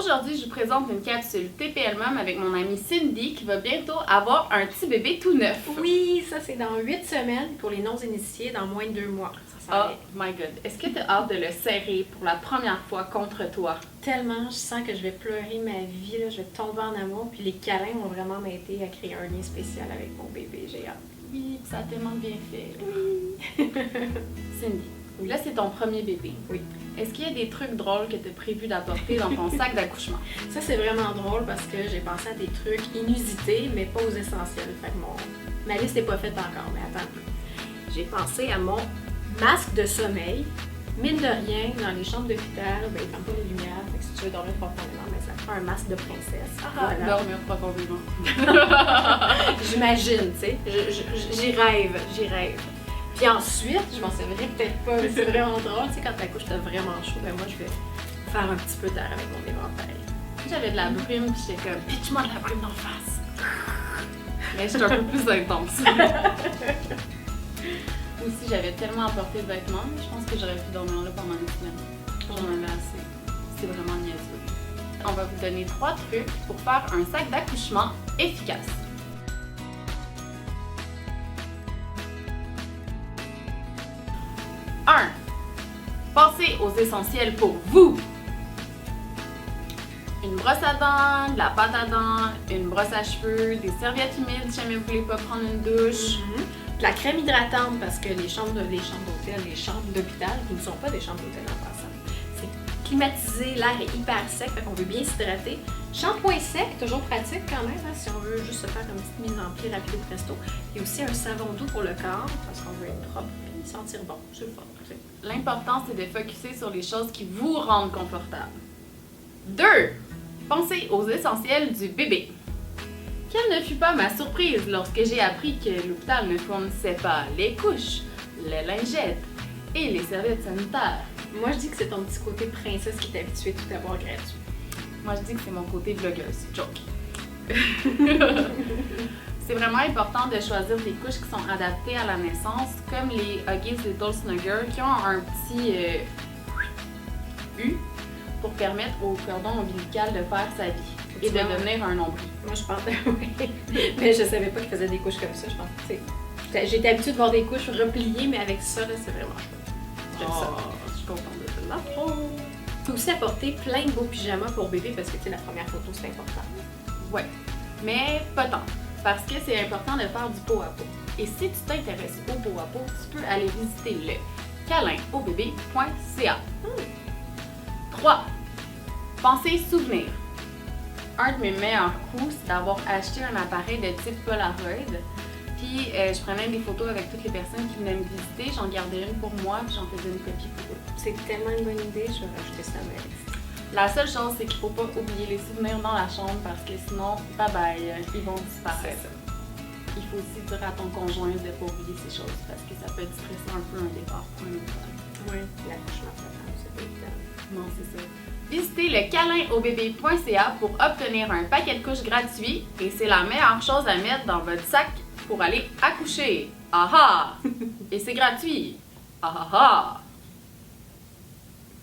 Aujourd'hui, je vous présente une capsule TPL Mom avec mon amie Cindy qui va bientôt avoir un petit bébé tout neuf. Oui, ça c'est dans 8 semaines pour les non-initiés, dans moins de 2 mois. Oh my god. Est-ce que tu as hâte de le serrer pour la première fois contre toi? Tellement, je sens que je vais pleurer ma vie, là, je vais tomber en amour. Puis les câlins vont vraiment m'aider à créer un lien spécial avec mon bébé. J'ai hâte. Oui, ça a tellement bien fait. Oui. Cindy, là c'est ton premier bébé. Oui. Est-ce qu'il y a des trucs drôles que tu as prévu d'apporter dans ton sac d'accouchement? Ça c'est vraiment drôle parce que j'ai pensé à des trucs inusités, mais pas aux essentiels. Fait que ma liste n'est pas faite encore, mais attends un peu. J'ai pensé à mon masque de sommeil. Mine de rien, dans les chambres d'hôpital, ben, ils ferment pas les lumières. Fait que si tu veux dormir profondément, ben, ça prend un masque de princesse. Voilà. Dormir profondément. J'imagine, tu sais. J'y rêve. Puis ensuite, je m'en servirai peut-être pas, mais c'est vraiment drôle. Tu sais, quand t'accouches, t'as vraiment chaud, ben moi, je vais faire un petit peu d'air avec mon éventail. J'avais de la brume, puis j'étais comme, pitch-moi de la brume d'en face. Mais j'étais un peu plus intense. Aussi, j'avais tellement apporté de vêtements, je pense que j'aurais pu dormir là pendant une semaine. J'en avais assez. C'est vraiment niaiseux. On va vous donner 3 trucs pour faire un sac d'accouchement efficace. 1. Pensez aux essentiels pour vous. Une brosse à dents, de la pâte à dents, une brosse à cheveux, des serviettes humides si jamais vous voulez pas prendre une douche. De la crème hydratante parce que les chambres d'hôtel, les chambres d'hôpital, qui ne sont pas des chambres d'hôtel en passant, c'est climatisé, l'air est hyper sec, fait qu'on veut bien s'hydrater. Shampoing sec, toujours pratique quand même, hein, si on veut juste se faire une petite mise en pied rapide au presto. Il y a aussi un savon doux pour le corps parce qu'on veut être propre et sentir bon. C'est le fun. L'important, c'est de focusser sur les choses qui vous rendent confortable. 2. Pensez aux essentiels du bébé. Quelle ne fut pas ma surprise lorsque j'ai appris que l'hôpital ne fournissait pas les couches, les lingettes et les serviettes sanitaires. Moi, je dis que c'est ton petit côté princesse qui est habitué tout à avoir gratuit. Moi, je dis que c'est mon côté vlogueuse. Joke. C'est vraiment important de choisir des couches qui sont adaptées à la naissance, comme les Huggies Little Snugger, qui ont un petit U pour permettre au cordon ombilical de faire sa vie et de devenir un nombril. Moi, je pensais, oui. Mais je savais pas qu'ils faisaient des couches comme ça. Je pense que j'étais habituée de voir des couches repliées, mais avec ça, là, c'est vraiment chouette. J'aime ça. Je suis contente de te l'apprendre. Tu peux aussi apporter plein de beaux pyjamas pour bébé parce que, tu sais, la première photo, c'est important. Ouais, mais pas tant. Parce que c'est important de faire du pot à pot. Et si tu t'intéresses au pot à pot, tu peux aller visiter le câlinaubébé.ca. 3. Pensez souvenir. Un de mes meilleurs coups, c'est d'avoir acheté un appareil de type Polaroid. Puis je prenais des photos avec toutes les personnes qui venaient me visiter. J'en gardais une pour moi, puis j'en faisais une copie pour eux. C'est tellement une bonne idée, je vais rajouter ça à ma liste. La seule chose, c'est qu'il ne faut pas oublier les souvenirs dans la chambre parce que sinon, bye bye, ils vont disparaître. Il faut aussi dire à ton conjoint de ne pas oublier ces choses parce que ça peut être stressant un peu un départ pour un autre. Oui, l'accouchement, c'est pas évident. Non, c'est ça. Visitez le câlinaubébé.ca pour obtenir un paquet de couches gratuit et c'est la meilleure chose à mettre dans votre sac pour aller accoucher. Ah ah! Et c'est gratuit. Ah ah ah!